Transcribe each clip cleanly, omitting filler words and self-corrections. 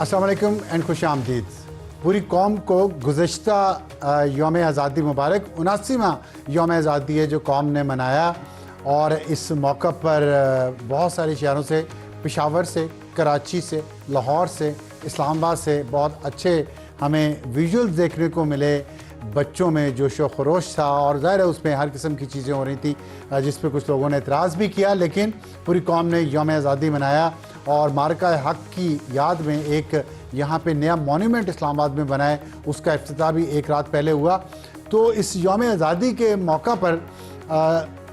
अस्सलाम वालेकुम एंड खुश आमदीद। पूरी कौम को गुज़श्ता यौम आज़ादी मुबारक। 79वां यौम आज़ादी है जो कौम ने मनाया और इस मौका पर बहुत सारे शहरों से, पेशावर से, कराची से, लाहौर से, इस्लामाबाद से बहुत अच्छे हमें विजुअल्स देखने को मिले। बच्चों में जोश व खरोश था और ज़ाहिर है उसमें हर किस्म की चीज़ें हो रही थी जिस पर कुछ लोगों ने एतराज़ भी किया, लेकिन पूरी कौम ने यौम आज़ादी मनाया और मार्का हक़ की याद में एक यहाँ पे नया मॉन्यूमेंट इस्लामाबाद में बनाए, उसका इफ्तिताह भी एक रात पहले हुआ। तो इस यौम आज़ादी के मौका पर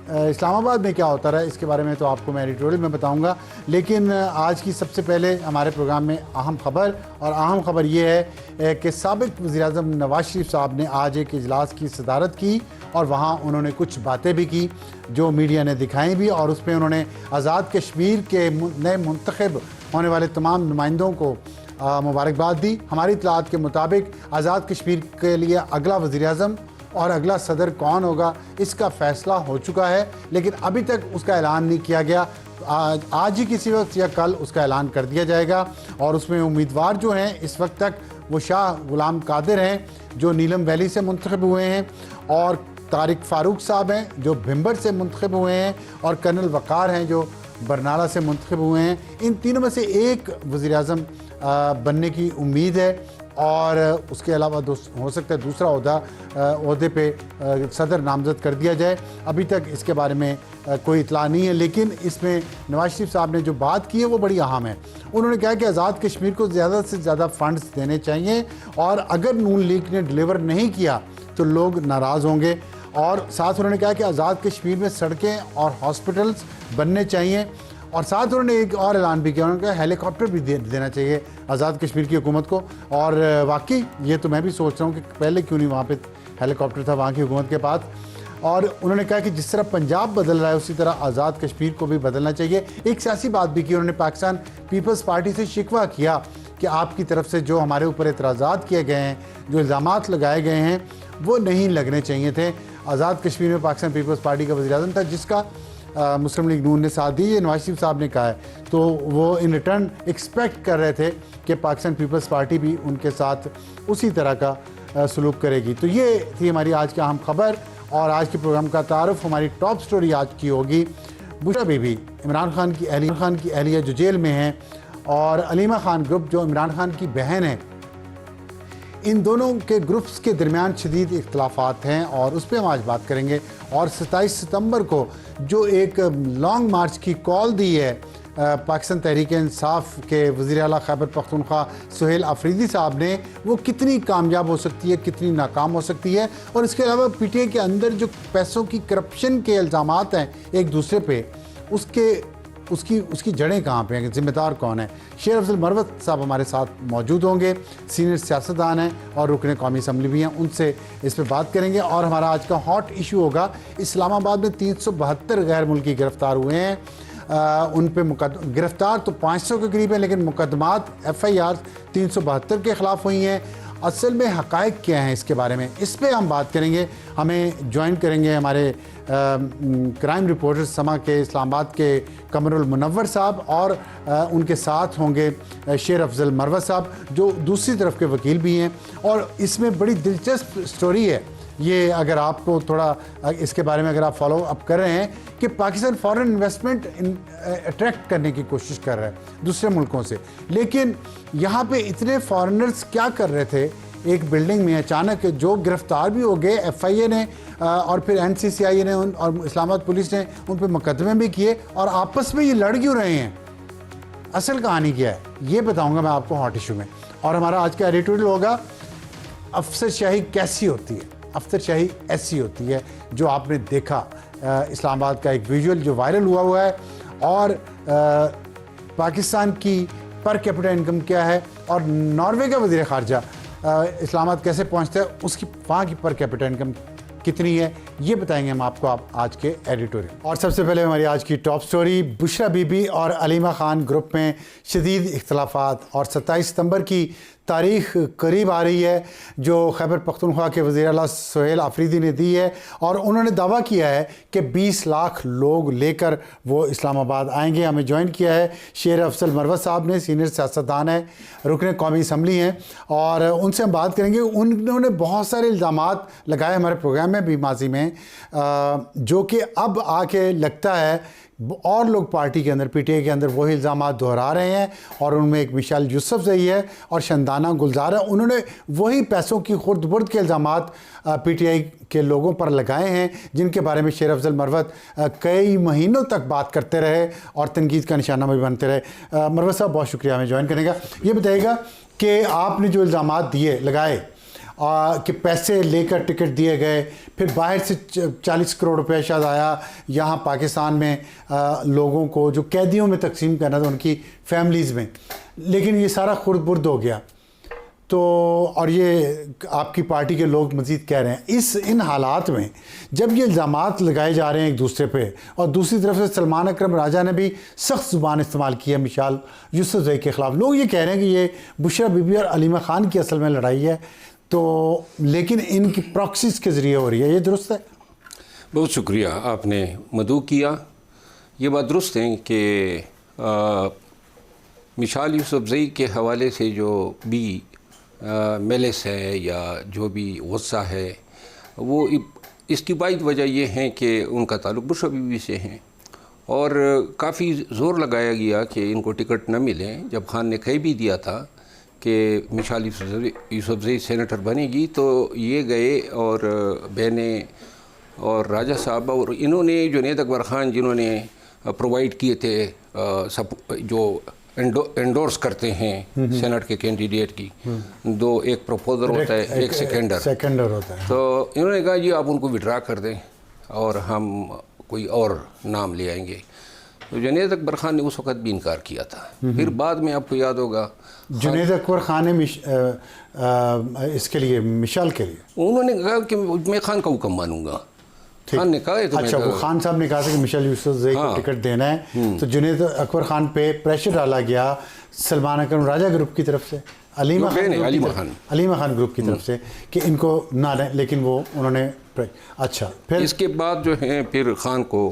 इस्लामाबाद में क्या होता रहा इसके बारे में तो आपको मैं एडिटोरियल में बताऊंगा, लेकिन आज की सबसे पहले हमारे प्रोग्राम में अहम ख़बर, और अहम ख़बर ये है कि साबिक़ वज़ीर-ए-आज़म नवाज़ शरीफ साहब ने आज एक इजलास की सदारत की और वहाँ उन्होंने कुछ बातें भी की जो मीडिया ने दिखाई भी, और उसमें उन्होंने आज़ाद कश्मीर के नए मुंतखब होने वाले तमाम नुमाइंदों को मुबारकबाद दी। हमारी इत्तलात के मुताबिक आज़ाद कश्मीर के लिए अगला वज़ीर-ए-आज़म और अगला सदर कौन होगा इसका फ़ैसला हो चुका है, लेकिन अभी तक उसका ऐलान नहीं किया गया। आज ही किसी वक्त या कल उसका ऐलान कर दिया जाएगा और उसमें उम्मीदवार जो हैं इस वक्त तक वो शाह गुलाम कादिर हैं जो नीलम वैली से मुंतखब हुए हैं, और तारिक फ़ारूक साहब हैं जो भिम्बर से मुंतखब हुए हैं, और कर्नल वक़ार हैं जो बरनाला से मुंतखब हुए हैं। इन तीनों में से एक वज़ीर-ए-आज़म बनने की उम्मीद है और उसके अलावा हो सकता है दूसरा ओहदे पे सदर नामज़द कर दिया जाए। अभी तक इसके बारे में कोई इतला नहीं है, लेकिन इसमें नवाज़ शरीफ साहब ने जो बात की है वो बड़ी अहम है। उन्होंने कहा कि आज़ाद कश्मीर को ज़्यादा से ज़्यादा फ़ंड्स देने चाहिए और अगर नून लीग ने डिलीवर नहीं किया तो लोग नाराज़ होंगे, और साथ उन्होंने कहा कि आज़ाद कश्मीर में सड़कें और हॉस्पिटल्स बनने चाहिए, और साथ उन्होंने एक और ऐलान भी किया, उन्होंने कहा हेलीकॉप्टर भी देना चाहिए आज़ाद कश्मीर की हुकूमत को। और वाकई ये तो मैं भी सोच रहा हूँ कि पहले क्यों नहीं वहाँ पे हेलीकॉप्टर था वहाँ की हुकूमत के पास। और उन्होंने कहा कि जिस तरह पंजाब बदल रहा है उसी तरह आज़ाद कश्मीर को भी बदलना चाहिए। एक सियासी बात भी की उन्होंने, पाकिस्तान पीपल्स पार्टी से शिकवा किया कि आपकी तरफ से जो हमारे ऊपर एतराज़ात किए गए हैं, जो इल्ज़ामात लगाए गए हैं वो नहीं लगने चाहिए थे। आज़ाद कश्मीर में पाकिस्तान पीपल्स पार्टी का वज़ीर-ए-आज़म था जिसका मुस्लिम लीग नून ने साथ दी, ये नवाज़ शरीफ साहब ने कहा है, तो वो इन रिटर्न एक्सपेक्ट कर रहे थे कि पाकिस्तान पीपल्स पार्टी भी उनके साथ उसी तरह का सलूक करेगी। तो ये थी हमारी आज की अहम खबर, और आज के प्रोग्राम का तारुफ हमारी टॉप स्टोरी आज की होगी बुशरा बीबी, इमरान खान की अहलिया जो जेल में हैं, और अलीमा खान ग्रुप जो इमरान खान की बहन है। इन दोनों के ग्रुप्स के दरमियान शदीद इख्तलाफात हैं और उस पर हम आज बात करेंगे। और 27 सितंबर को जो एक लॉन्ग मार्च की कॉल दी है पाकिस्तान तहरीक इंसाफ के वज़ीर आला खैबर पख्तूनख्वा सुहेल अफरीदी साहब ने, वो कितनी कामयाब हो सकती है, कितनी नाकाम हो सकती है। और इसके अलावा पीटीआई के अंदर जो पैसों की करप्शन के इल्ज़ामात हैं एक दूसरे पे, उसकी जड़ें कहाँ पे हैं, ज़िम्मेदार कौन है। शेर अफजल मरवत साहब हमारे साथ मौजूद होंगे, सीनियर सियासतदान हैं और रुकन कौमी असम्बली भी हैं, उनसे इस पर बात करेंगे। और हमारा आज का हॉट इशू होगा इस्लामाबाद में 372 गैर मुल्की गिरफ़्तार हुए हैं। उन पे गिरफ़्तार तो 500 के करीब है, लेकिन मुकदमात FIR 372 के ख़िलाफ़ हुई हैं। असल में हक़ाइक़ क्या हैं इसके बारे में, इस पर हम बात करेंगे। हमें ज्वाइन करेंगे हमारे क्राइम रिपोर्टर समा के इस्लामाबाद के कमरुल मुनव्वर साहब, और उनके साथ होंगे शेर अफजल मरवत साहब जो दूसरी तरफ के वकील भी हैं। और इसमें बड़ी दिलचस्प स्टोरी है ये, अगर आपको थोड़ा इसके बारे में अगर आप फॉलो अप कर रहे हैं, कि पाकिस्तान फॉरेन इन्वेस्टमेंट अट्रैक्ट करने की कोशिश कर रहा है दूसरे मुल्कों से, लेकिन यहाँ पे इतने फॉरेनर्स क्या कर रहे थे एक बिल्डिंग में, अचानक जो गिरफ्तार भी हो गए FIA ने और फिर NCCI ने और इस्लामाबाद पुलिस ने उन पर मुकदमे भी किए, और आपस में ये लड़ क्यों रहे हैं, असल कहानी क्या है ये बताऊँगा मैं आपको हॉट इशू में। और हमारा आज का एडिटोरियल होगा अफसरशाही कैसी होती है। अफसरशाही ऐसी होती है जो आपने देखा, इस्लामाबाद का एक विजुअल जो वायरल हुआ है, और पाकिस्तान की पर कैपिटा इनकम क्या है, और नॉर्वे का वज़ीर ख़ारजा इस्लामाबाद कैसे पहुंचता है, उसकी वहाँ की पर कैपिटा इनकम कितनी है, ये बताएंगे हम आपको आज के एडिटोरियल। और सबसे पहले हमारी आज की टॉप स्टोरी, बुशरा बीबी और अलीमा खान ग्रुप में शदीद इख्तलाफात और 27 सितंबर की तारीख करीब आ रही है जो खैबर पख्तूनख्वा के वज़ीर आला सोहेल आफरीदी ने दी है, और उन्होंने दावा किया है कि 20 लाख लोग लेकर वो इस्लामाबाद आएंगे। हमें ज्वाइन किया है शेर अफजल मरवत साहब ने, सीनियर सियासतदान है, रुकन कौमी असम्बली हैं, और उनसे हम बात करेंगे। उन्होंने बहुत सारे इल्ज़ामात लगाए हमारे प्रोग्राम में भी माजी में, जो कि अब आके लगता है और लोग पार्टी के अंदर, पीटीआई के अंदर वही इल्ज़ामात दोहरा रहे हैं, और उनमें एक मिशाल यूसुफजई है और शंदाना गुलजार है। उन्होंने वही पैसों की खुर्द बुर्द के इल्ज़ामात पीटीआई के लोगों पर लगाए हैं, जिनके बारे में शेर अफजल मरवत कई महीनों तक बात करते रहे और तनकीद का निशाना भी बनते रहे। मरवत साहब बहुत शुक्रिया हमें ज्वाइन करने का। ये बताइएगा कि आपने जो इल्ज़ामात दिए लगाए कि पैसे लेकर टिकट दिए गए, फिर बाहर से 40 करोड़ रुपया शायद आया यहाँ पाकिस्तान में लोगों को जो कैदियों में तकसीम करना था उनकी फैमिलीज़ में, लेकिन ये सारा खुर्द बुर्द हो गया। तो और ये आपकी पार्टी के लोग मज़ीद कह रहे हैं इन हालात में जब ये इल्ज़ामात लगाए जा रहे हैं एक दूसरे पे, और दूसरी तरफ से सलमान अकरम राजा ने भी सख्त ज़ुबान इस्तेमाल की है मिशाल यूसुफजई के ख़िलाफ़, लोग ये कह रहे हैं कि ये बुशरा बीबी और अलीमा खान की असल में लड़ाई है, तो लेकिन इनकी प्रॉक्सीज़ के ज़रिए हो रही है। ये दुरुस्त है? बहुत शुक्रिया, आपने मदऊ किया। ये बात दुरुस्त है कि मिशाल यूसुफजई के हवाले से जो भी मेलिस है या जो भी गुस्सा है, वो इसकी वाहिद वजह यह है कि उनका ताल्लुक़ बुशरा बीबी से है, और काफ़ी ज़ोर लगाया गया कि इनको टिकट न मिले। जब खान ने कह भी दिया था कि मिशाल यूसुफजई सेनेटर बनेगी, तो ये गए और बहने और राजा साहब और इन्होंने जुनैद अकबर ख़ान जिन्होंने प्रोवाइड किए थे सब जो एंडोर्स करते हैं सेनेट के कैंडिडेट की, दो एक प्रपोजर होता है, एक सेकेंडर होता है। तो इन्होंने कहा जी आप उनको विड्रा कर दें और हम कोई और नाम ले आएंगे। तो जुनैद अकबर ख़ान ने उस वक़्त भी इनकार किया था। फिर बाद में आपको याद होगा जुनैद अकबर ख़ान ने इसके लिए मिशाल के लिए उन्होंने कहा कि मैं खान का हुक्म मानूंगा। खान ने कहा तो अच्छा, वो खान साहब ने कहा था कि मिशाल यूसुफजई को टिकट देना है, तो जुनैद अकबर ख़ान पे प्रेशर डाला गया सलमान अकरम राजा ग्रुप की तरफ से, अलीमा खान ग्रुप की तरफ से कि इनको ना लें, लेकिन वो उन्होंने अच्छा। फिर इसके बाद जो है फिर खान को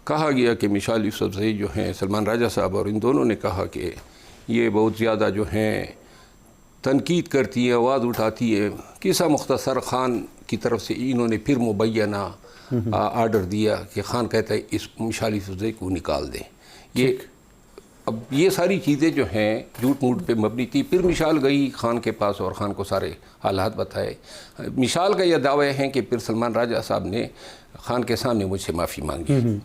कहा गया कि मिशाल यूसुफजई जो हैं, सलमान राजा साहब और इन दोनों ने कहा कि ये बहुत ज़्यादा जो हैं तनकीद करती है, आवाज़ उठाती है। किसा मुख्तसर खान की तरफ से इन्होंने फिर मुबैना आर्डर दिया कि खान कहता है इस मिशाल यूसुफजई को निकाल दें। ये अब ये सारी चीज़ें जो हैं झूठ मूठ पे मबनी थी। फिर मिशाल गई खान के पास और खान को सारे हालात बताए। मिशाल का यह दावा है कि फिर सलमान राजा साहब ने खान के सामने मुझसे माफ़ी मांगी।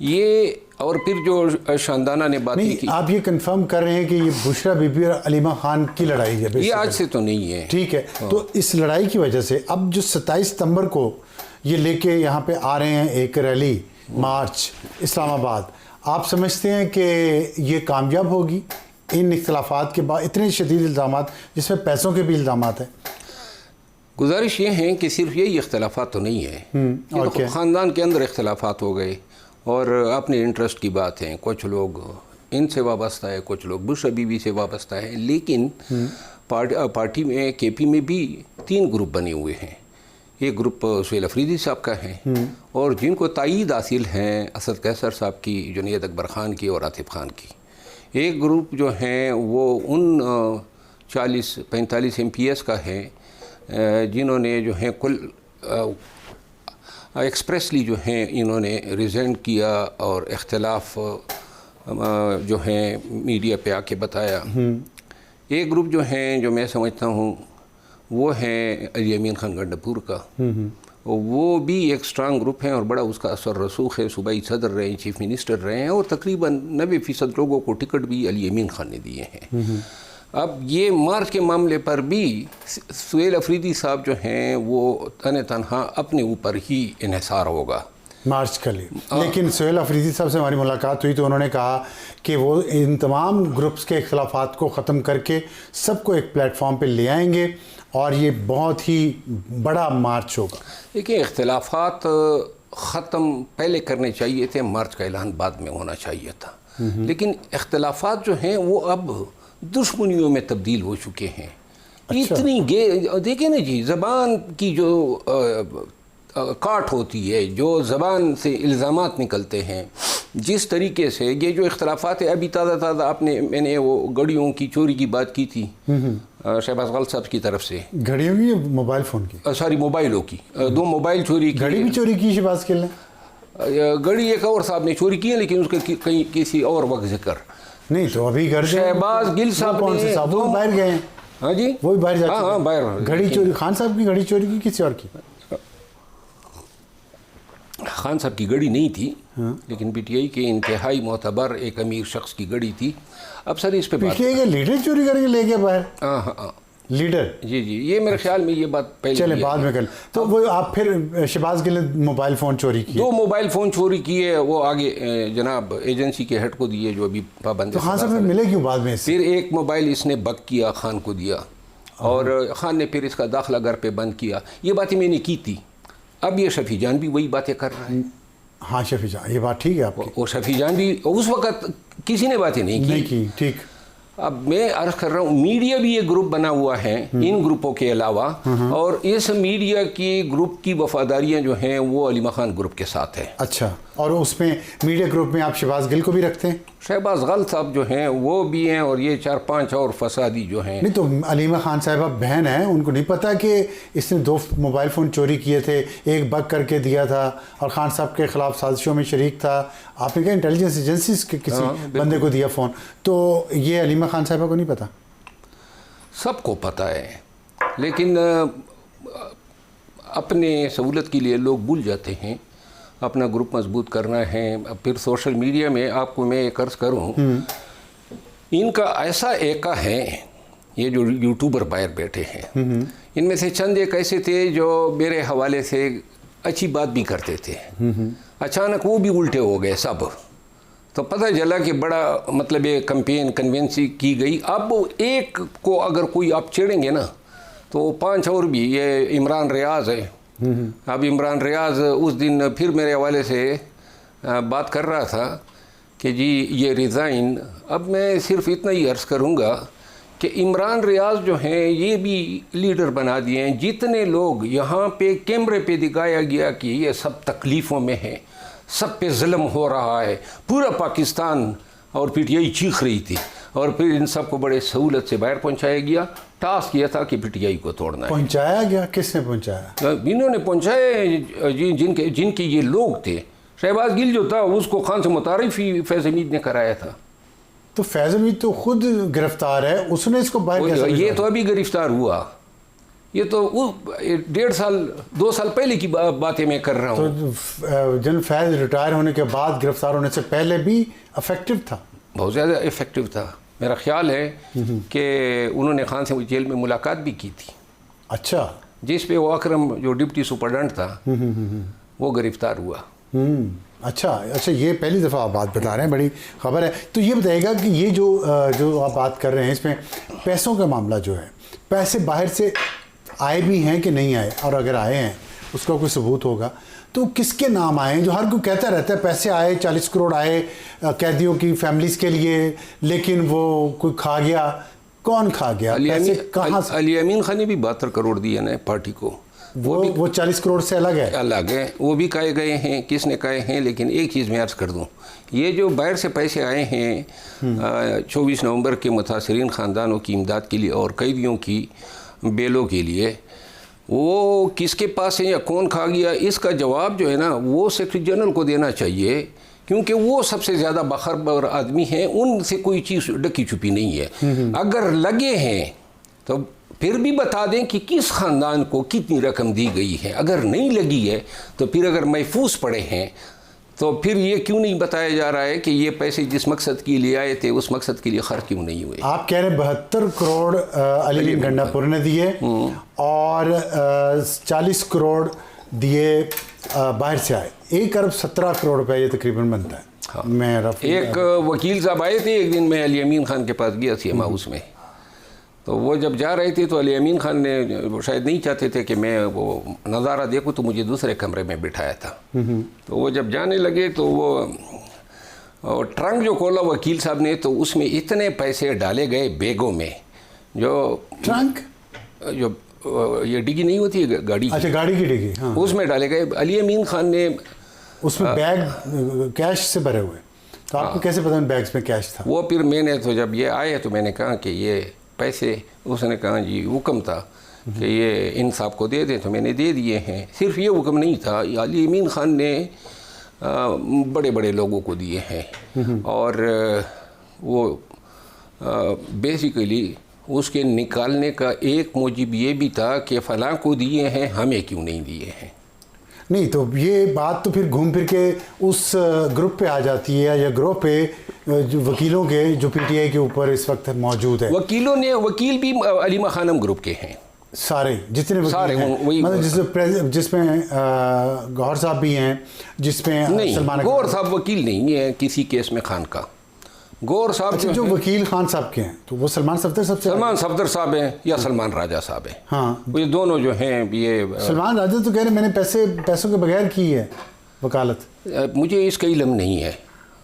ये और फिर जो शानदाना ने बात की, आप ये कंफर्म कर रहे हैं कि ये बुशरा बीबी और अलीमा खान की लड़ाई है? ये आज से तो नहीं है। ठीक है, तो इस लड़ाई की वजह से अब जो 27 सितंबर को ये लेके यहाँ पे आ रहे हैं एक रैली मार्च इस्लामाबाद, आप समझते हैं कि ये कामयाब होगी इन इख्तलाफात के बाद? इतने शदीद इल्ज़ामात जिसमें पैसों के भी इल्ज़ामात हैं। गुजारिश ये है कि सिर्फ यही इख्तलाफात तो नहीं है, ये तो ख़ानदान के अंदर इख्तलाफात हो गए और अपने इंटरेस्ट की बात है। कुछ लोग इनसे वाबस्ता है, कुछ लोग बुशरा बीबी से वाबस्ता है, लेकिन पार्टी में केपी में भी 3 ग्रुप बने हुए हैं। एक ग्रुप सोहेल अफरीदी साहब का है और जिनको तायीद हासिल हैं असद कैसर साहब की, जुनैद अकबर ख़ान की और आतिफ ख़ान की। एक ग्रुप जो हैं वो उन 40-45 MPs का है जिन्होंने जो है कुल एक्सप्रेसली जो हैं इन्होंने रिज़ाइन किया और इख्तलाफ जो हैं मीडिया पे आके बताया। एक ग्रुप जो हैं जो मैं समझता हूँ वो है अली अमीन खान गंडापुर का, वो भी एक स्ट्रांग ग्रुप है और बड़ा उसका असर रसूख है। सूबाई सदर रहे हैं, चीफ मिनिस्टर रहे हैं और तकरीबन 90% लोगों को टिकट भी अली अमीन खान ने दिए हैं। अब ये मार्च के मामले पर भी सोहेल अफरीदी साहब जो हैं वो तनहा अपने ऊपर ही इन्हिसार होगा मार्च के लिए। लेकिन सोहेल अफरीदी साहब से हमारी मुलाकात हुई तो उन्होंने कहा कि वो इन तमाम ग्रुप्स के इख्तलाफात को ख़त्म करके सबको एक प्लेटफॉर्म पे ले आएंगे और ये बहुत ही बड़ा मार्च होगा। देखिए, इख्तिलाफात ख़त्म पहले करने चाहिए थे, मार्च का ऐलान बाद में होना चाहिए था, लेकिन इख्तिलाफात जो हैं वो अब दुश्मनियों में तब्दील हो चुके हैं। अच्छा। इतनी देखिए ना जी, ज़बान की जो काट होती है, जो ज़बान से इल्ज़ामात निकलते हैं, जिस तरीके से ये जो इख्तिलाफात है, अभी ताज़ा मैंने वो घड़ियों की चोरी की बात की थी शहबाज गल साहब की तरफ से। घड़ियों की, मोबाइल फ़ोन की? सॉरी, मोबाइलों की। 2 मोबाइल चोरी की। घड़ी भी चोरी की शहबाज गिल ने? घड़ी एक और साहब ने चोरी की है, लेकिन उसका कहीं किसी और वक्त जिक्र नहीं। तो अभी घर शहबाज गिल साहब कौन से साहब? वो बाहर गए हैं। हाँ जी, वो भी बाहर जा चुके हैं। हाँ, बाहर। घड़ी चोरी खान साहब की घड़ी चोरी की, किसी और की? खान साहब की घड़ी नहीं थी, लेकिन पीटीआई के इंतहाई मोतबर एक अमीर शख्स की घड़ी थी। अब सर इस पे बात, पीटीआई के लीडर चोरी करके ले गया बाहर? हाँ, लीडर? जी, ये मेरे ख्याल में ये बात पहले चले बाद में कर। तो वो आप फिर शहबाज गिल ने मोबाइल फ़ोन चोरी किए? 2 मोबाइल फ़ोन चोरी किए, वो आगे जनाब एजेंसी के हेड को दिए, जो अभी पाबंद। तो खान साहब में मिले क्यों बाद में इससे? फिर एक मोबाइल इसने बक किया, खान को दिया, और खान ने फिर इसका दाखिला घर पे बंद किया। ये बातें मैंने की थी। अब ये शफी जान भी वही बातें कर रहा है। हाँ, शफी जान, ये बात ठीक है आपकी। वो शफी जान भी उस वक़्त किसी ने बातें नहीं की। ठीक। अब मैं अर्ज़ कर रहा हूँ, मीडिया भी एक ग्रुप बना हुआ है इन ग्रुपों के अलावा, और इस मीडिया की ग्रुप की वफादारियाँ जो हैं वो अली खान ग्रुप के साथ है। अच्छा, और उसमें मीडिया ग्रुप में आप शहबाज गिल को भी रखते हैं? शहबाज गल साहब जो हैं वो भी हैं, और ये 4-5 और फसादी जो हैं। नहीं, तो अलीमा खान साहिबा बहन है, उनको नहीं पता कि इसने 2 मोबाइल फ़ोन चोरी किए थे, एक बग करके दिया था और खान साहब के ख़िलाफ़ साजिशों में शरीक था? आपने कहा इंटेलिजेंस एजेंसीज के किसी बंदे को दिया फ़ोन, तो ये अलीमा खान साहिबा को नहीं पता? सबको पता है, लेकिन अपने सहूलत के लिए लोग भूल जाते हैं। अपना ग्रुप मजबूत करना है। फिर सोशल मीडिया में आपको मैं एक अर्ज़ करूँ, इनका ऐसा एका है, ये जो यूट्यूबर बाहर बैठे हैं, इनमें से चंद एक ऐसे थे जो मेरे हवाले से अच्छी बात भी करते थे, अचानक वो भी उल्टे हो गए सब। तो पता चला कि बड़ा मतलब ये कैंपेन कन्वेंसी की गई। अब एक को अगर कोई आप छेड़ेंगे ना, तो 5 और भी, ये इमरान रियाज है। अब इमरान रियाज उस दिन फिर मेरे हवाले से बात कर रहा था कि जी ये रिज़ाइन। अब मैं सिर्फ इतना ही अर्ज़ करूँगा कि इमरान रियाज जो हैं ये भी लीडर बना दिए हैं। जितने लोग यहाँ पे कैमरे पे दिखाया गया कि ये सब तकलीफ़ों में हैं, सब पे जुल्म हो रहा है, पूरा पाकिस्तान और पीटीआई चीख रही थी, और फिर इन सब को बड़े सहूलत से बाहर पहुंचाया गया। टास्क किया था कि पीटीआई को तोड़ना है। पहुंचाया गया? किसने पहुंचाया? इन्होंने पहुंचाए जिनके ये लोग थे। शहबाज गिल जो था उसको खान से मुतारिफ ही फैज़ हमीद ने कराया था। तो फैज़ हमीद तो खुद गिरफ्तार है, उसने इसको बाहर ये तो अभी गिरफ्तार हुआ। ये तो 1.5 साल 2 साल पहले की बातें मैं कर रहा हूँ। तो जनरल फैज़ रिटायर होने के बाद गिरफ्तार होने से पहले भी इफेक्टिव था? बहुत ज़्यादा इफेक्टिव था। मेरा ख्याल है कि उन्होंने खान से जेल में मुलाकात भी की थी। अच्छा। जिस पे वो अकरम जो डिप्टी सुपरडेंट था वो गिरफ्तार हुआ। अच्छा, ये पहली दफ़ा आप बात बता रहे हैं, बड़ी ख़बर है। तो ये बताइएगा कि ये जो आप बात कर रहे हैं, इसमें पैसों का मामला जो है, पैसे बाहर से आए भी हैं कि नहीं आए, और अगर आए हैं उसका कोई सबूत होगा तो किसके नाम आए? जो हर कोई कहता रहता है पैसे आए, 40 करोड़ आए कैदियों की फैमिलीज़ के लिए, लेकिन वो कोई खा गया। कौन खा गया? पैसे कहाँ से? अली अमीन खान ने भी 72 करोड़ दिए ना पार्टी को। वो 40 करोड़ से अलग है? अलग है, वो भी खाए गए हैं, किसने खाए हैं। लेकिन एक चीज़ मैं अर्ज़ कर दूँ, ये जो बाहर से पैसे आए हैं 24 नवंबर के मुतासरीन ख़ानदानों की इमदाद के लिए और कैदियों की बेलों के लिए, वो किसके पास है या कौन खा गया, इसका जवाब जो है ना वो सेक्रेटरी जनरल को देना चाहिए, क्योंकि वो सबसे ज़्यादा बखबर आदमी हैं। उनसे कोई चीज़ ढकी छुपी नहीं है। अगर लगे हैं तो फिर भी बता दें कि किस ख़ानदान को कितनी रकम दी गई है। अगर नहीं लगी है तो फिर अगर महफूज पड़े हैं तो फिर ये क्यों नहीं बताया जा रहा है कि ये पैसे जिस मकसद के लिए आए थे उस मकसद के लिए खर्च क्यों नहीं हुए। आप कह रहे हैं 72 करोड़ अली गंडापुर ने दिए और 40 करोड़ दिए बाहर से आए। 1 अरब 17 करोड़ रुपए ये तकरीबन बनता है। हाँ। मैं रफ एक वकील साहब आए थे एक दिन, मैं अली अमीन खान के पास गया सीएम हाउस में, तो वो जब जा रहे थे तो अली अमीन खान ने, वो शायद नहीं चाहते थे कि मैं वो नज़ारा देखूं, तो मुझे दूसरे कमरे में बिठाया था। तो वो जब जाने लगे तो वो और ट्रंक जो खोला वकील साहब ने, तो उसमें इतने पैसे डाले गए बैगों में, जो ट्रंक जो ये डिग्गी नहीं होती है गाड़ी की, अच्छा गाड़ी की डिग्गी, हाँ, उसमें डाले गए। अली अमीन खान ने उसमें बैग कैश से भरे हुए, तो आपको कैसे पता बैग्स में कैश था? वो फिर मैंने तो जब ये आए तो मैंने कहा कि ये पैसे, उसने कहा जी हुक्म था कि ये इन साहब को दे दें, तो मैंने दे दिए हैं। सिर्फ ये हुक्म नहीं था, अली अमीन खान ने बड़े बड़े लोगों को दिए हैं, और वो बेसिकली उसके निकालने का एक मूजिब ये भी था कि फ़लाँ को दिए हैं, हमें क्यों नहीं दिए हैं। नहीं, तो ये बात तो फिर घूम फिर के उस ग्रुप पे आ जाती है, या ग्रुप पे जो वकीलों के, जो पीटीआई के ऊपर इस वक्त मौजूद है। वकील भी अली खानम ग्रुप के हैं, सारे जितने वकील सारे हैं, वही, मतलब जिसमें गौहर साहब भी हैं, जिसमें नहीं, सलमान गौहर साहब वकील नहीं है किसी केस में खान का। गौहर साहब अच्छा, जो वकील खान साहब के हैं, तो वो सलमान सफदर साहब हैं या सलमान राजा साहब हैं। हाँ, ये दोनों जो हैं, ये सलमान राजा तो कह रहे मैंने पैसों के बगैर की है वकालत। मुझे इसका इल्म नहीं है,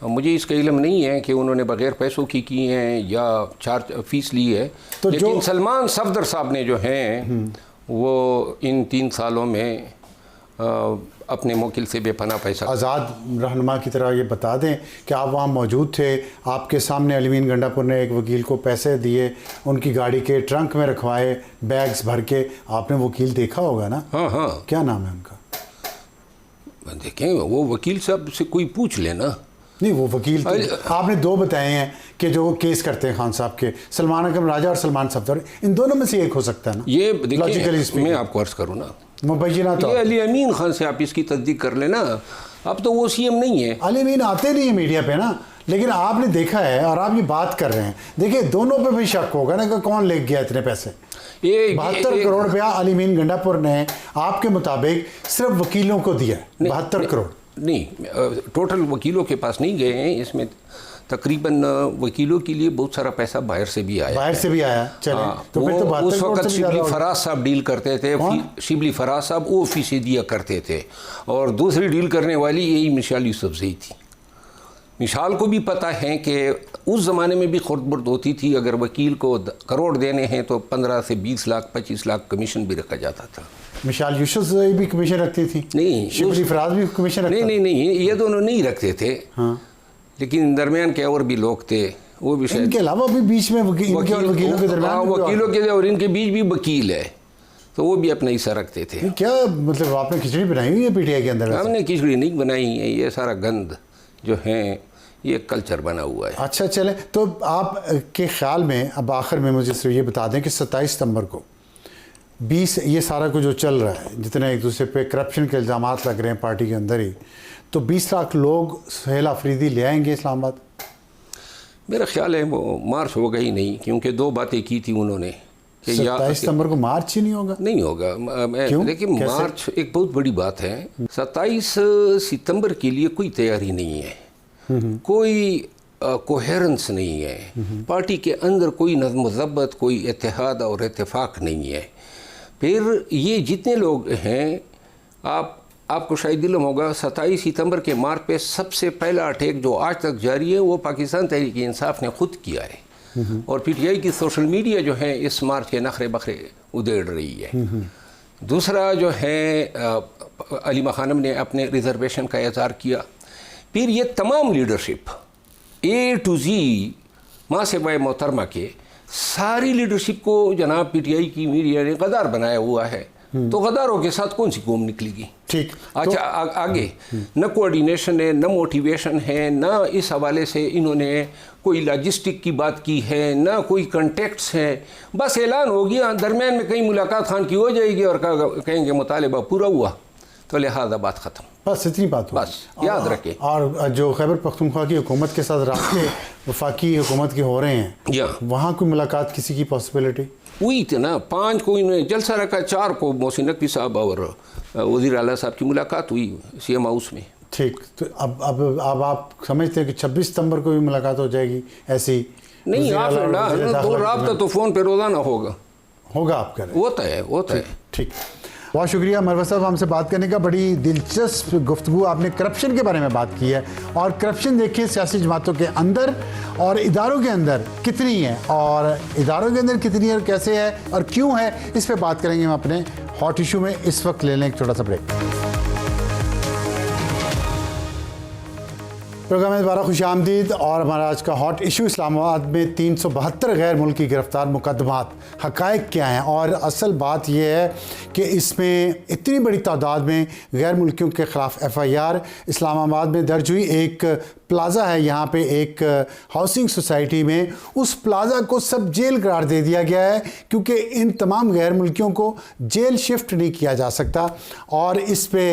मुझे इल्म नहीं है कि उन्होंने बगैर पैसों की हैं या चार्ज फीस ली है। तो लेकिन सलमान सफदर साहब ने जो हैं वो इन 3 सालों में अपने मुवक्किल से बेपनाह पैसा। आज़ाद रहनुमा की तरह ये बता दें कि आप वहाँ मौजूद थे, आपके सामने अलीमीन गंडापुर ने एक वकील को पैसे दिए, उनकी गाड़ी के ट्रंक में रखवाए बैग्स भर के, आपने वकील देखा होगा ना? हाँ हाँ। क्या नाम है उनका? देखें, वो वकील साहब से कोई पूछ लेना। नहीं, वो वकील तो आपने 2 बताए हैं कि जो केस करते हैं खान साहब के, सलमान अकरम राजा और सलमान सफदर, इन दोनों में से एक हो सकता है ना? ये देखिए, मैं आपको अर्ज करूँ ना, मुबैना तो ये अली अमीन खान से आप इसकी तस्दीक कर लेना। अब तो वो सीएम नहीं है। अली अमीन आते नहीं है मीडिया पे ना, लेकिन आपने देखा है और आप ये बात कर रहे हैं। देखिए, दोनों पे भी शक होगा ना कि कौन ले गया इतने पैसे। 72 करोड़ रुपया अली अमीन गंडापुर ने आपके मुताबिक सिर्फ वकीलों को दिया है। 72 करोड़ नहीं, टोटल वकीलों के पास नहीं गए हैं, इसमें तकरीबन वकीलों के लिए बहुत सारा पैसा बाहर से भी आया। चले, तो फिर तो उस वक्त शिबली फराज साहब डील करते थे। शिबली फराज साहब वो फीसें दिया करते थे, और दूसरी डील करने वाली यही मिसाल यूसुफजई थी। मिसाल को भी पता है कि उस ज़माने में भी खुर्द-बुर्द होती थी, अगर वकील को करोड़ देने हैं तो 15 से 20 लाख 25 लाख कमीशन भी रखा जाता था। मिसाल यूसुफजई भी कमीशन रखती थी? नहीं, शिबली फराज भी कमीशन रखता? नहीं, ये दोनों नहीं रखते थे। हाँ, लेकिन दरमियान के और भी लोग थे, वो भी शायद इनके अलावा भी बीच में वकीलों के दरमियान, वकीलों के और इनके बीच भी वकील है, तो वो भी अपना हिस्सा रखते थे। क्या मतलब आपने खिचड़ी बनाई हुई है पीटीआई के अंदर? हमने खिचड़ी नहीं बनाई है, ये सारा गंद जो है ये कल्चर बना हुआ है। अच्छा, चले, तो आप के ख्याल में अब आखिर में मुझे सिर्फ ये बता दें कि 27 सितंबर को 20 ये सारा कुछ जो चल रहा है, जितने एक दूसरे पे करप्शन के इल्ज़ाम लग रहे हैं पार्टी के अंदर ही, तो 20 लाख लोग सुहेल आफरीदी ले आएंगे इस्लामाबाद? मेरा ख्याल है वो मार्च होगा ही नहीं, क्योंकि 2 बातें की थी उन्होंने कि 27 सितंबर को मार्च ही नहीं होगा। नहीं होगा। देखिए, मार्च एक बहुत बड़ी बात है। 27 सितंबर के लिए कोई तैयारी नहीं है, कोई कोहेरेंस नहीं है, पार्टी के अंदर कोई नज़्म ज़ब्त, कोई इत्तेहाद और इत्तेफाक नहीं है। फिर ये जितने लोग हैं, आपको शायद इल्म होगा, 27 सितंबर के मार्च पे सबसे पहला अटैक जो आज तक जारी है वो पाकिस्तान तहरीक इंसाफ ने खुद किया है, और पीटीआई की सोशल मीडिया जो है इस मार्च के नखरे बखरे उधेड़ रही है। दूसरा जो है, अली खानम ने अपने रिजर्वेशन का इज़हार किया। फिर ये तमाम लीडरशिप A to Z माँ से बाय मोहतरमा के सारी लीडरशिप को जनाब पीटीआई की मीडिया ने गद्दार बनाया हुआ है। तो गद्दारों के साथ कौन सी कौम निकलेगी? ठीक। अच्छा, आगे न कोऑर्डिनेशन है, न मोटिवेशन है, न इस हवाले से इन्होंने कोई लॉजिस्टिक की बात की है, न कोई कॉन्टेक्ट्स है। बस ऐलान हो गया, दरमियान में कहीं मुलाकात खान की हो जाएगी और कहेंगे मुतालिबा पूरा हुआ, तो लिहाजा बात ख़त्म। बस इतनी बात हो, बस याद रखें। और जो खैबर पख्तूनख्वा की हुकूमत के साथ रास्ते वफाकी हुकूमत के हो रहे हैं, वहाँ कोई मुलाकात किसी की पॉसिबिलिटी हुई थी ना? 5 को इन्होंने जलसा रखा, 4 को मोहसिन नकवी साहब और वज़ीर आला साहब की मुलाकात हुई सीएम हाउस में। ठीक, तो अब आप समझते हैं कि 26 सितंबर को भी मुलाकात हो जाएगी ऐसी नहीं वज़ीर आप आला और वज़ीर तो दाखिला रब्ता तो फ़ोन पे रोज़ाना होगा आप करें। होता है। ठीक, बहुत शुक्रिया मरवत साहब हमसे बात करने का। बड़ी दिलचस्प गुफ्तगू, आपने करप्शन के बारे में बात की है, और करप्शन देखिए सियासी जमातों के अंदर और इदारों के अंदर कितनी है, और इदारों के अंदर कितनी है और कैसे है और क्यों है, इस पर बात करेंगे हम अपने हॉट इशू में। इस वक्त ले लें एक छोटा सा ब्रेक। प्रोग्राम में दोबारा खुश आमदीद। और हमारा आज का हॉट इशू, इस्लामाबाद में 372 गैर मुल्की गिरफ्तार मुकदमात, हक़ाइक़ क्या हैं। और असल बात यह है कि इसमें इतनी बड़ी तादाद में गैर मुल्कियों के ख़िलाफ़ FIR इस्लामाबाद में दर्ज हुई। एक प्लाज़ा है यहाँ पे, एक हाउसिंग सोसाइटी में, उस प्लाज़ा को सब जेल करार दे दिया गया है क्योंकि इन तमाम गैर मुल्कियों को जेल शिफ्ट नहीं किया जा सकता। और इस पे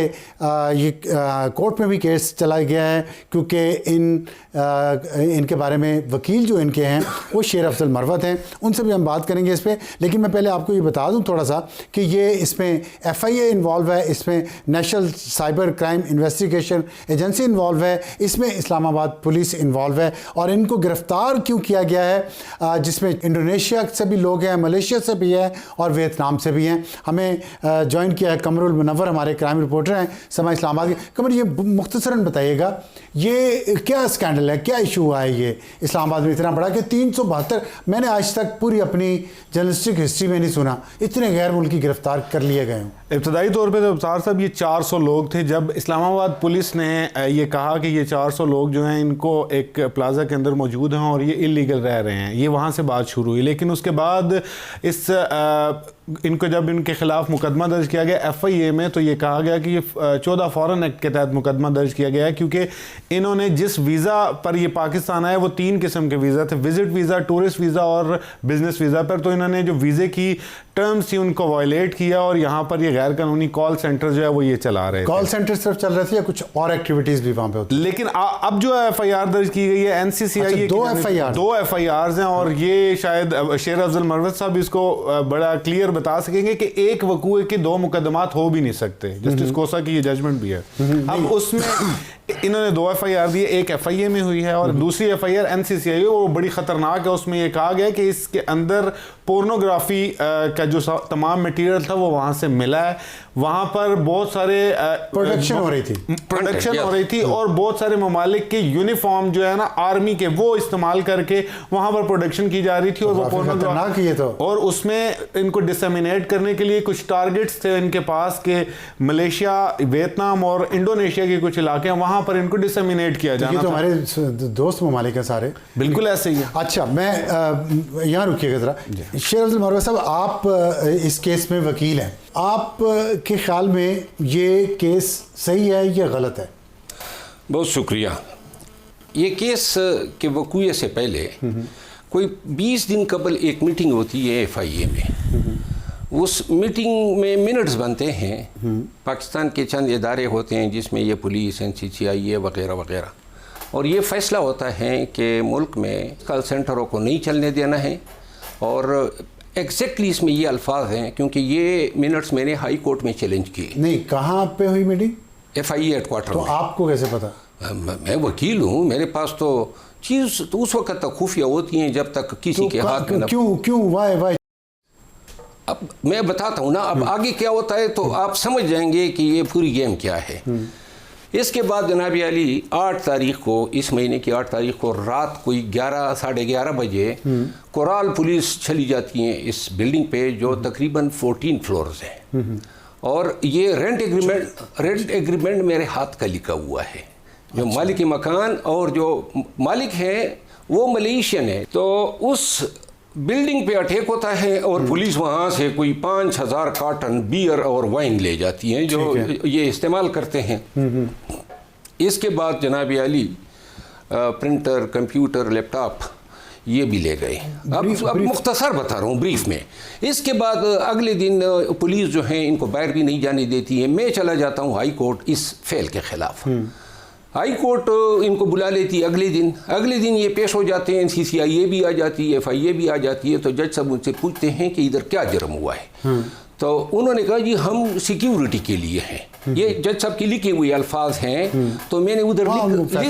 ये कोर्ट में भी केस चला गया है क्योंकि इनके बारे में वकील जो इनके हैं वो शेर अफजल मरवत हैं, उनसे भी हम बात करेंगे इस पर। लेकिन मैं पहले आपको ये बता दूं थोड़ा सा कि ये इसमें FIA इन्वॉल्व है, इसमें national cyber crime investigation agency involve है, इसमें इस्लामाबाद पुलिस इन्वॉल्व है। और इनको गिरफ्तार क्यों किया गया है, जिसमें इंडोनेशिया से भी लोग हैं, मलेशिया से भी हैं और वियतनाम से भी हैं। हमें ज्वाइन किया है कमरुल मुनव्वर, हमारे क्राइम रिपोर्टर हैं समय इस्लामाबाद के। कमर, ये मुख्तसरन बताइएगा ये क्या स्कैंडल है, क्या इशू हुआ है ये इस्लामाबाद में इतना बड़ा कि 372, मैंने आज तक पूरी अपनी जर्नलिस्टिक हिस्ट्री में नहीं सुना इतने गैर मुल्की गिरफ्तार कर लिए गए हों। इब्तदाई तौर पे तो अवतार साहब ये 400 लोग थे। जब इस्लामाबाद पुलिस ने ये कहा कि ये 400 लोग जो हैं इनको एक प्लाजा के अंदर मौजूद हैं और ये इलीगल रह रहे हैं, ये वहाँ से बात शुरू हुई। लेकिन उसके बाद इनको जब इनके खिलाफ मुकदमा दर्ज किया गया FIA में, तो ये कहा गया कि ये 14 फॉरेन एक्ट के तहत मुकदमा दर्ज किया गया है क्योंकि इन्होंने जिस वीज़ा पर ये पाकिस्तान आए वो 3 किस्म के वीज़ा थे, विजिट वीज़ा, टूरिस्ट वीज़ा और बिजनेस वीज़ा पर। तो इन्होंने जो वीज़े की टर्म्स थी उनको वायलेट किया और यहाँ पर ये गैर कानूनी कॉल सेंटर जो है वो ये चला रहे थे। कॉल सेंटर सिर्फ चल रहे थे या कुछ और एक्टिविटीज़ भी वहाँ पे होती? लेकिन अब जो FIR दर्ज की गई है NCCI, अच्छा, दो FIRs हैं और ये शायद शेर अफजल मरवत साहब इसको बड़ा क्लियर बता सकेंगे कि एक वकूए के 2 मुकदमात हो भी नहीं सकते। जस्टिस कोसा की ये जजमेंट भी है। अब उसमें इन्होंने 2 FIR दिए, एक FIA में हुई है और दूसरी FIR NCCI वो बड़ी ख़तरनाक है। उसमें ये कहा गया कि इसके अंदर पोर्नोग्राफी का जो तमाम मटेरियल था वो वहाँ से मिला है। वहाँ पर बहुत सारे प्रोडक्शन हो रही थी और बहुत सारे ममालिक के यूनिफॉर्म जो है ना आर्मी के, वो इस्तेमाल करके वहाँ पर प्रोडक्शन की जा रही थी और वो पोर्नोग्राफी तो। और उसमें इनको डिसमिनेट करने के लिए कुछ टारगेट्स थे इनके पास के मलेशिया, वियतनाम और इंडोनेशिया के कुछ इलाके हैं, वहाँ पर इनको डिसमिनेट किया जाना। तो हमारे दोस्त ममालिक हैं सारे, बिल्कुल ऐसे ही है। अच्छा, मैं यहाँ रुकिएगा ज़रा। शेर अफजल मरवत साहब, आप इस केस में वकील हैं, आप के ख्याल में ये केस सही है या गलत है? बहुत शुक्रिया। ये केस के वकूए से पहले कोई 20 दिन कबल एक मीटिंग होती है FIA में। उस मीटिंग में मिनट्स बनते हैं। पाकिस्तान के चंद इदारे होते हैं जिसमें ये पुलिस, NCCI वगैरह वगैरह, और ये फ़ैसला होता है कि मुल्क में कॉल सेंटरों को नहीं चलने देना है। और एग्जैक्टली इसमें ये अल्फाज हैं क्योंकि ये मिनट्स मैंने हाई कोर्ट में चैलेंज किए। नहीं, कहाँ पे हुई मीटिंग? FIA हेडक्वार्टर में। तो आपको कैसे पता? मैं वकील हूँ, मेरे पास तो चीज़ तो उस वक्त तक खुफिया होती हैं जब तक किसी के हाथ में क्यों वाई? अब मैं बताता हूँ ना, अब आगे क्या होता है तो आप समझ जाएंगे कि ये पूरी गेम क्या है। इसके बाद जनाब अली 8 तारीख को, इस महीने की 8 तारीख को रात कोई 11 साढ़े 11 बजे कोराल पुलिस चली जाती है इस बिल्डिंग पे जो तकरीबन 14 फ्लोर्स हैं। और ये रेंट एग्रीमेंट मेरे हाथ का लिखा हुआ है। जो मालिक मकान और जो मालिक हैं वो मलेशियन है। तो उस बिल्डिंग पे अटैक होता है और पुलिस वहाँ से कोई 5000 कार्टन बियर और वाइन ले जाती हैं जो ये इस्तेमाल करते हैं। इसके बाद जनाब अली प्रिंटर, कंप्यूटर, लैपटॉप ये भी ले गए। अब मुख्तसर बता रहा हूँ ब्रीफ में। इसके बाद अगले दिन पुलिस जो है इनको बाहर भी नहीं जाने देती है। मैं चला जाता हूँ हाई कोर्ट इस फेल के ख़िलाफ़। हाई कोर्ट इनको बुला लेती है अगले दिन ये पेश हो जाते हैं। NCCI भी आ जाती है, FIA भी आ जाती है। तो जज साहब उनसे पूछते हैं कि इधर क्या जुर्म हुआ है। तो उन्होंने कहा जी हम सिक्योरिटी के लिए हैं। ये जज साहब की लिखी हुई अल्फाज हैं, तो मैंने उधर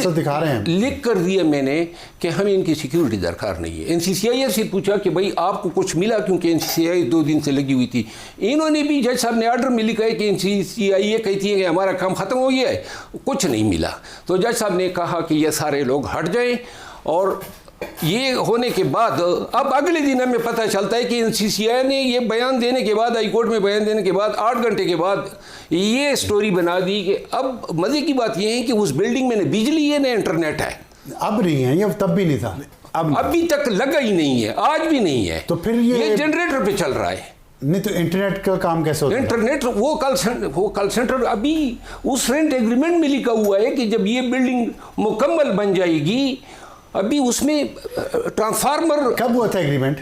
दिखा रहे हैं, लिख कर दिया मैंने कि हमें इनकी सिक्योरिटी दरकार नहीं है। NCCI से पूछा कि भाई आपको कुछ मिला, क्योंकि NCCI 2 दिन से लगी हुई थी। इन्होंने भी, जज साहब ने ऑर्डर में लिखा है कि NCCI ये कहती है कि हमारा काम ख़त्म हो गया है, कुछ नहीं मिला। तो जज साहब ने कहा कि ये सारे लोग हट जाएं, और ये होने के बाद अब अगले दिन हमें पता चलता है कि NCCI ने ये बयान देने के बाद, हाई कोर्ट में बयान देने के बाद 8 घंटे के बाद ये स्टोरी बना दी कि अब मज़े की बात ये है कि उस बिल्डिंग में न बिजली है न इंटरनेट है। अब नहीं है, ये तब भी नहीं था, अभी तक लगा ही नहीं है, आज भी नहीं है। तो फिर ये जनरेटर पे चल रहा है। नहीं तो इंटरनेट का काम कैसे होता है? इंटरनेट वो कॉल सेंटर अभी उस रेंट एग्रीमेंट में लिखा हुआ है कि जब ये बिल्डिंग मुकम्मल बन जाएगी, अभी उसमें ट्रांसफार्मर। कब हुआ था एग्रीमेंट?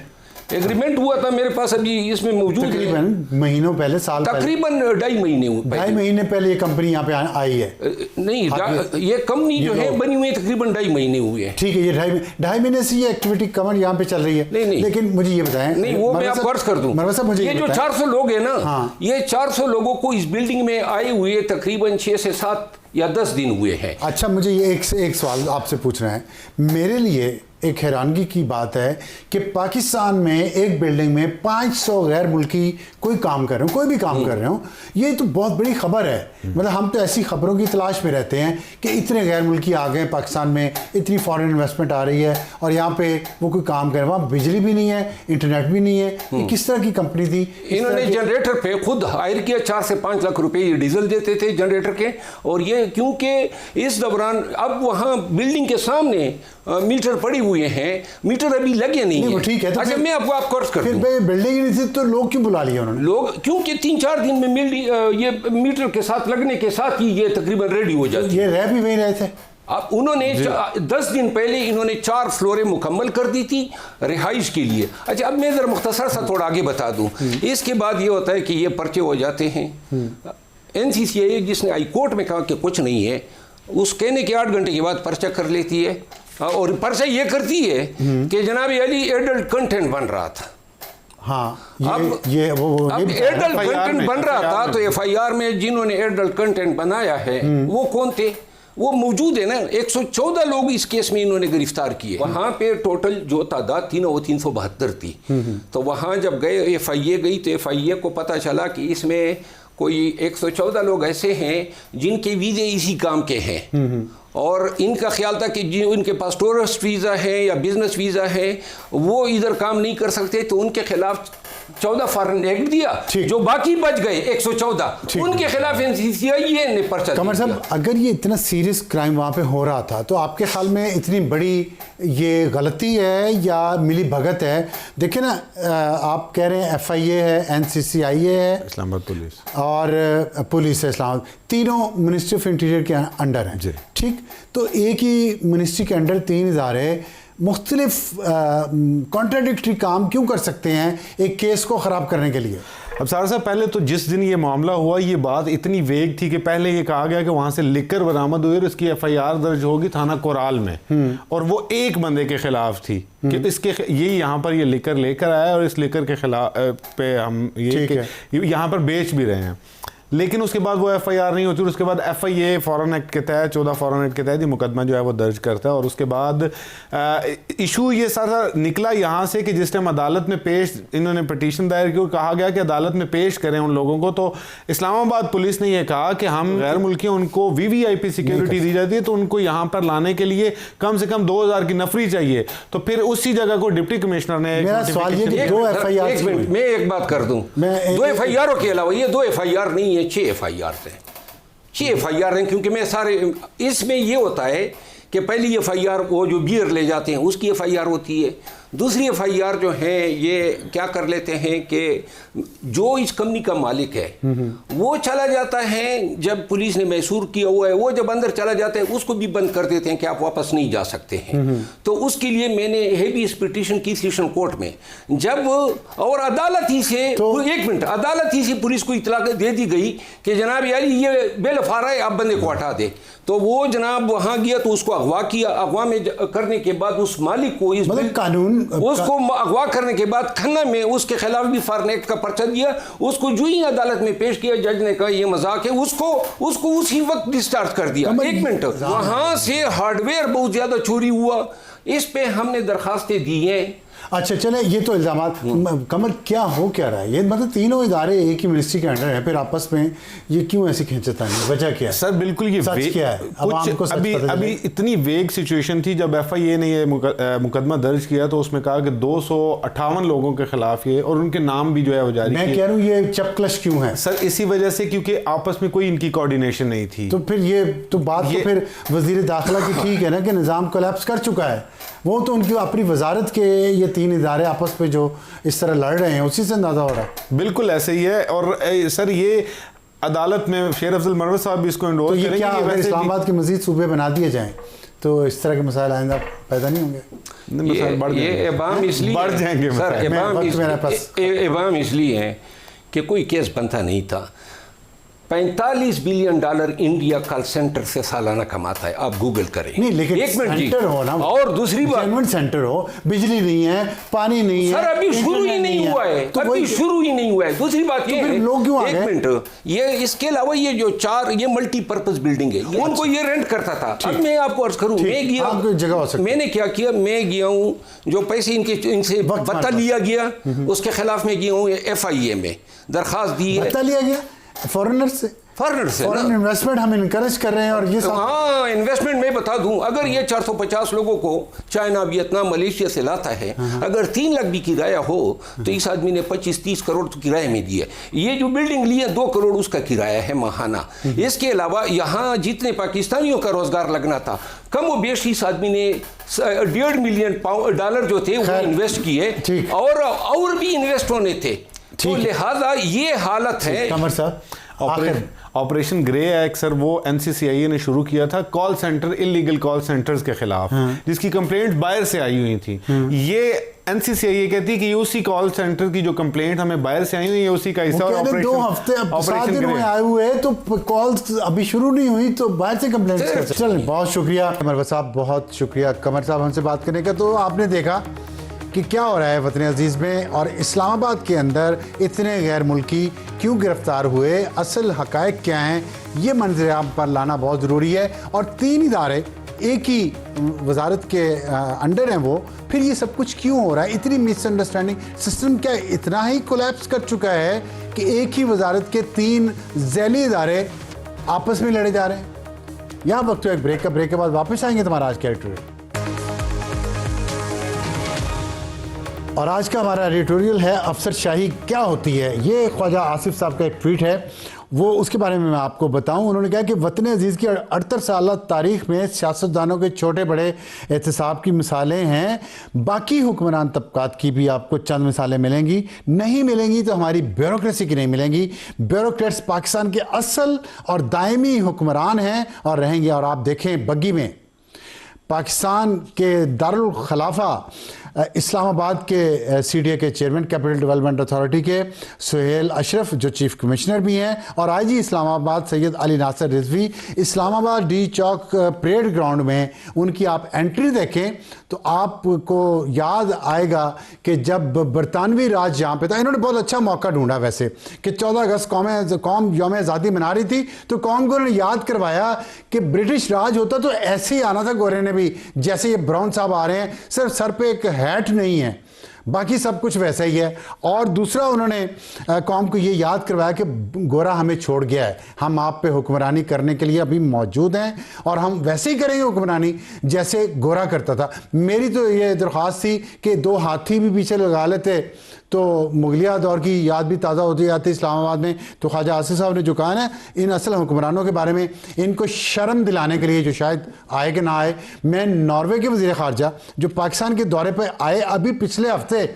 एग्रीमेंट हुआ था मेरे पास, अभी इसमें मौजूद है, तकरीबन महीनों पहले, साल तकरीबन 2.5 महीने हुए, 2.5 महीने पहले ये कंपनी यहाँ पे आई है। नहीं, ये कंपनी जो है बनी हुई है तकरीबन 2.5 महीने हुए हैं। ठीक है, ये 2.5 महीने से ये एक्टिविटी कमर यहाँ पे चल रही है। नहीं, लेकिन मुझे ये बताएं, नहीं वो मैं आपको अर्ज कर दूं, मुझे ये जो 400 लोग हैं ना, हाँ। ये 400 लोगों को इस बिल्डिंग में आए हुए तकरीबन 6 से 7 या 10 दिन हुए हैं। अच्छा, मुझे ये एक सवाल आपसे पूछना है। मेरे लिए एक हैरानगी की बात है कि पाकिस्तान में एक बिल्डिंग में 500 गैर मुल्की कोई काम कर रहे हो, कोई भी काम कर रहे हो, ये तो बहुत बड़ी खबर है। मतलब हम तो ऐसी खबरों की तलाश में रहते हैं कि इतने गैर मुल्की आ गए पाकिस्तान में, इतनी फॉरेन इन्वेस्टमेंट आ रही है और यहाँ पे वो कोई काम कर रहे हैं, वहाँ बिजली भी नहीं है, इंटरनेट भी नहीं है। ये किस तरह की कंपनी थी? इन्होंने जनरेटर पे खुद हायर किया, 4 से 5 लाख रुपए ये डीजल देते थे जनरेटर के। और ये क्योंकि इस दौरान अब वहाँ बिल्डिंग के सामने मीटर पड़ी हुए हैं, मीटर अभी लगे नहीं है। ठीक है, तो अच्छा मैं आपको कोर्स कर दूं, फिर बिल्डिंग ही नहीं थी तो लोग क्यों बुला लिया उन्होंने? लोग क्योंकि 3-4 दिन में ये मीटर के साथ लगने के साथ ही ये तकरीबन रेडी हो जाती है। ये रह भी वहीं रहे थे। अब उन्होंने 10 दिन पहले इन्होंने 4 फ्लोरें मुकम्मल कर दी थी रिहाइश के लिए। अच्छा, अब मैं ज़रा मुख्तसर सा थोड़ा आगे बता दूं। इसके बाद ये होता है कि ये पर्चे हो जाते हैं। NCCI जिसने हाई कोर्ट में कहा कि कुछ नहीं है, उस कहने के 8 घंटे के बाद पर्चा कर लेती है, और पर्चा ये करती है कि जनाब अली एडल्ट कंटेंट बन रहा था। हाँ, अब एडल्ट कंटेंट बन रहा था, तो FIR में जिन्होंने एडल्ट कंटेंट बनाया है वो कौन थे? वो मौजूद है ना। 114 लोग इस केस में इन्होंने गिरफ्तार किए। वहाँ पे टोटल जो तादाद थी ना वो 372 थी। तो वहाँ जब गए FIA गई तो FIA को पता चला कि इसमें कोई 114 लोग ऐसे हैं जिनके वीज़े इसी काम के हैं, और इनका ख्याल था कि जो इनके पास टूरिस्ट वीज़ा है या बिजनेस वीज़ा है वो इधर काम नहीं कर सकते, तो उनके खिलाफ 14 फॉरेन एक्ट दिया। जो बाकी बच गए 114 उनके खिलाफ NCCI ने पर्चा। कमर साहब, अगर ये इतना सीरियस क्राइम वहाँ पे हो रहा था तो आपके ख्याल में इतनी बड़ी ये गलती है या मिली भगत है? देखिए ना, आप कह रहे हैं FIA है, NCCI है, इस्लामाबाद पुलिस और पुलिस है इस्लामाबाद, तीनों मिनिस्ट्री ऑफ इंटीरियर के अंडर हैं। ठीक, तो एक ही मिनिस्ट्री के अंडर 3 इदारे मुख्तलिफ कॉन्ट्राडिक्टरी काम क्यों कर सकते हैं एक केस को ख़राब करने के लिए? अब सारा साहब, पहले तो जिस दिन ये मामला हुआ ये बात इतनी वेग थी कि पहले ये कहा गया कि वहाँ से लिकर बरामद हुई और इसकी FIR दर्ज होगी थाना कोराल में, और वो एक बंदे के खिलाफ थी कि इसके ये यहाँ पर ये लिकर लेकर आया और इस लिकर के खिलाफ पे हम ये यहाँ पर बेच भी रहे हैं। लेकिन उसके बाद वो FIR नहीं होती, और उसके बाद FIA फॉरेन एक्ट के तहत 14 फॉरेन एक्ट के तहत ये मुकदमा जो है वो दर्ज करता है। और उसके बाद इशू ये सारा निकला यहाँ से कि जिस टाइम अदालत में पेश इन्होंने पिटीशन दायर की और कहा गया कि अदालत में पेश करें उन लोगों को, तो इस्लामाबाद पुलिस ने यह कहा कि हम गैर मुल्की उनको VVIP सिक्योरिटी दी जाती है, तो उनको यहाँ पर लाने के लिए कम से कम 2000 की नफरी चाहिए। तो फिर उसी जगह को डिप्टी कमिश्नर ने मैं एक बात कर दूं, 2 FIR के अलावा ये 2 FIR नहीं है, 6 FIR थे, 6 FIR हैं। क्योंकि मैं सारे इसमें ये होता है कि पहली FIR वो जो बियर ले जाते हैं उसकी FIR होती है, दूसरी FIR जो है ये क्या कर लेते हैं कि जो इस कंपनी का मालिक है वो चला जाता है, जब पुलिस ने मैसूर किया हुआ है वो जब अंदर चला जाता है उसको भी बंद कर देते हैं कि आप वापस नहीं जा सकते हैं। तो उसके लिए मैंने हेवियस पिटीशन की सेशन कोर्ट में, जब और अदालत ही से अदालत ही से पुलिस को इतला दे दी गई कि जनाब यार ये बेलफारा है, आप बंदे को हटा दे। तो वो जनाब वहाँ गया तो उसको अगवा किया, अगवा में करने के बाद उस मालिक को इस कानून उसको अगवा करने के बाद खन्ना में उसके खिलाफ भी फॉरेन एक्ट का पर्चा दिया, उसको जो ही अदालत में पेश किया, जज ने कहा ये मजाक है, उसको उसी वक्त डिस्चार्ज कर दिया। एक मिनट, वहां से हार्डवेयर बहुत ज्यादा चोरी हुआ, इस पे हमने दरखास्तें दी हैं। अच्छा चले, ये तो इल्जामात, कमर क्या हो क्या रहा है ये, मतलब तीनों इदारे एक ही मिनिस्ट्री के अंडर है, फिर आपस में ये क्यों ऐसी खींचतानी, वजह क्या है सर? बिल्कुल ये सच क्या है? कुछ अभी इतनी वेग सिचुएशन थी जब FIA ने ये मुकदमा दर्ज किया तो उसमें कहा कि 258 लोगों के खिलाफ ये, और उनके नाम भी जो है वो जारी किए। मैं कह रहा हूँ ये चपकलश क्यों है सर? इसी वजह से क्योंकि आपस में कोई इनकी कोऑर्डिनेशन नहीं थी। तो फिर ये तो बात तो फिर वजीर दाखिला की ठीक है ना कि निज़ाम कोलैप्स कर चुका है, वो तो उनकी अपनी वजारत के ये तीन इदारे आपस में जो इस तरह लड़ रहे हैं उसी से अंदाजा हो रहा है। बिल्कुल ऐसे ही है। और सर ये अदालत में शेर अफजल मरवत साहब भी इसको इंडोर्स करेंगे। क्या अगर इस्लामाबाद के मजीद सूबे बना दिए जाएं तो इस तरह के मसाइल आइंदा पैदा नहीं होंगे? ये एबाम इसलिए बढ़ जाएंगे सर, एबाम इसलिए है कि कोई केस बनता नहीं था। $45 बिलियन इंडिया कॉल सेंटर से सालाना कमाता है, आप गूगल करें। नहीं लेकिन एक मिनट सेंटर हो ना, और दूसरी बात सेंटर हो, बिजली नहीं है, पानी नहीं है, सर अभी शुरू ही नहीं हुआ है, तो अभी शुरू ही नहीं हुआ है। दूसरी बात ये है, लोग क्यों आ गए? एक मिनट, ये इसके अलावा ये जो 4 ये मल्टीपर्पज बिल्डिंग है, उनको ये रेंट करता था। अब मैं आपको अर्ज करूं, मैं गया, मैंने क्या किया, मैं गया हूं, जो पैसे इनसे बता लिया गया उसके खिलाफ में गया हूं FIA में दरखास्त दी है। बता लिया गया फॉरेनर से फॉरेन इन्वेस्टमेंट हम इनकरेज कर रहे हैं, और ये हाँ इन्वेस्टमेंट मैं बता दूं, अगर ये 450 लोगों को चाइना, वियतनाम, मलेशिया से लाता है, अगर 3 लाख भी किराया हो तो इस आदमी ने 25-30 करोड़ तो किराए में दिए। ये जो बिल्डिंग ली है 2 करोड़ उसका किराया है माहाना। इसके अलावा यहाँ जितने पाकिस्तानियों का रोजगार लगना था, कम व बेश इस आदमी ने $1.5 मिलियन जो थे वो इन्वेस्ट किए, और भी इन्वेस्ट होने थे। तो लिहाजा ये हालत है। कमर साहब, ऑपरेशन ग्रे एक्ट सर वो NCCIA ने शुरू किया था call centre, illegal call centres के खिलाफ, जिसकी कंप्लेंट बाहर से आई हुई थी। ये NCCIA कहती है कि उसी कॉल सेंटर की जो कंप्लेंट हमें बाहर से आई हुई है उसी का हिस्सा। 2 हफ्ते 7 दिन में आए हुए तो कॉल्स अभी शुरू नहीं हुई तो बाहर से कंप्लेंट कर सकते। चलिए, बहुत शुक्रिया कमर साहब, बहुत शुक्रिया कमर साहब हमसे बात करने का। तो आपने देखा कि क्या हो रहा है वतन अजीज़ में, और इस्लामाबाद के अंदर इतने गैर मुल्की क्यों गिरफ्तार हुए, असल हक़ाइक़ क्या हैं, ये मंज़र आम पर लाना बहुत ज़रूरी है। और 3 इदारे एक ही वजारत के अंडर हैं वो, फिर ये सब कुछ क्यों हो रहा है, इतनी मिसअंडरस्टैंडिंग, सिस्टम क्या इतना ही कोलैप्स कर चुका है कि एक ही वजारत के 3 ज़ैली इदारे आपस में लड़े जा रहे हैं? यहाँ वक्त एक ब्रेक के बाद वापस आएंगे तुम्हारा आज का एडिटोरियल। और आज का हमारा एडिटोरियल है अफसरशाही क्या होती है। ये ख्वाजा आसिफ साहब का एक ट्वीट है, वो उसके बारे में मैं आपको बताऊं। उन्होंने कहा कि वतन अजीज़ की 68 साल तारीख़ में सियासतदानों के छोटे बड़े एहतसाब की मिसालें हैं, बाकी हुक्मरान तबकात की भी आपको चंद मिसालें मिलेंगी, नहीं मिलेंगी तो हमारी ब्यूरोक्रेसी की नहीं मिलेंगी। ब्यूरोक्रेट्स पाकिस्तान के असल और दायमी हुक्मरान हैं और रहेंगे। और आप देखें बग्गी में पाकिस्तान के दारुल खलाफा इस्लामाबाद के CDA के चेयरमैन, कैपिटल डेवलपमेंट अथॉरिटी के सुहेल अशरफ जो चीफ कमिश्नर भी हैं, और IG इस्लामाबाद सैयद अली नासिर रिजवी, इस्लामाबाद D चौक परेड ग्राउंड में उनकी आप एंट्री देखें तो आपको याद आएगा कि जब बरतानवी राज यहाँ पे था, इन्होंने बहुत अच्छा मौका ढूंढा वैसे कि 14 अगस्त कौम यौम आज़ादी मना रही थी तो कौम को उन्होंने याद करवाया कि ब्रिटिश राज होता तो ऐसे ही आना था गोरे ने भी, जैसे ये ब्राउन साहब आ रहे हैं, सिर्फ सर पे एक हैट नहीं है, बाकी सब कुछ वैसा ही है। और दूसरा उन्होंने कौम को ये याद करवाया कि गोरा हमें छोड़ गया है, हम आप पे हुक्मरानी करने के लिए अभी मौजूद हैं और हम वैसे ही करेंगे हुक्मरानी जैसे गोरा करता था। मेरी तो ये दरख्वास्त थी कि 2 हाथी भी पीछे लगा लेते तो मुगलिया दौर की याद भी ताज़ा होती जाती इस्लामाबाद में। तो ख्वाजा आसिफ साहब ने जो कहा ना इन असल हुक्मरानों के बारे में, इनको शर्म दिलाने के लिए, जो शायद आए कि ना आए, मैं नॉर्वे के वज़ीर ख़ारजा जो पाकिस्तान के दौरे पर आए अभी पिछले हफ्ते,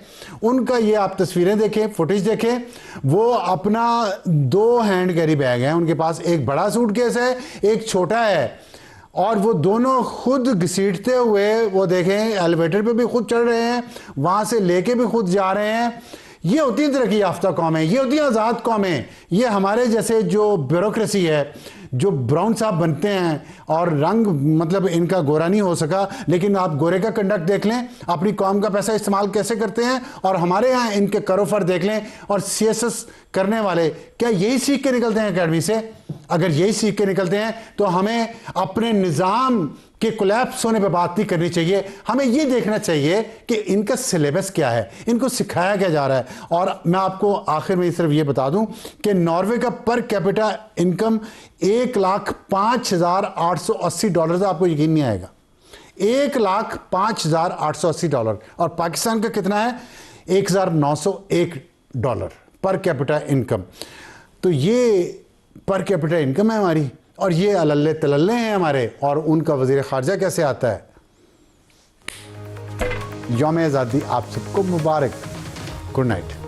उनका ये आप तस्वीरें देखें, फुटेज देखें, वो अपना 2 हैंड कैरी बैग हैं उनके पास, एक बड़ा सूटकेस है, एक छोटा है, और वो दोनों खुद घसीटते हुए वो देखें एलिवेटर पे भी खुद चढ़ रहे हैं, वहाँ से लेके भी खुद जा रहे हैं। ये होती है तरक्की याफ्ता कौमें, ये होती है आज़ाद कौमें। ये हमारे जैसे जो ब्यूरोक्रेसी है, जो ब्राउन साहब बनते हैं और रंग मतलब इनका गोरा नहीं हो सका, लेकिन आप गोरे का कंडक्ट देख लें, अपनी कौम का पैसा इस्तेमाल कैसे करते हैं, और हमारे यहाँ इनके करोफर देख लें। और सीएसएस करने वाले क्या यही सीख के निकलते हैं एकेडमी से? अगर यही सीख के निकलते हैं तो हमें अपने निज़ाम के कोलैप्स होने पर बात नहीं करनी चाहिए। हमें ये देखना चाहिए कि इनका सिलेबस क्या है, इनको सिखाया क्या जा रहा है। और मैं आपको आखिर में सिर्फ ये बता दूं कि नॉर्वे का पर कैपिटा इनकम $1,05,880 आपको यकीन नहीं आएगा, $1,05,880। और पाकिस्तान का कितना है? $1,901 पर कैपिटा इनकम। तो ये पर कैपिटा इनकम है हमारी, और ये अल्ले तलल्ले हैं हमारे, और उनका वज़ीर ख़ारजा कैसे आता है। यौम आज़ादी आप सबको मुबारक। Good night.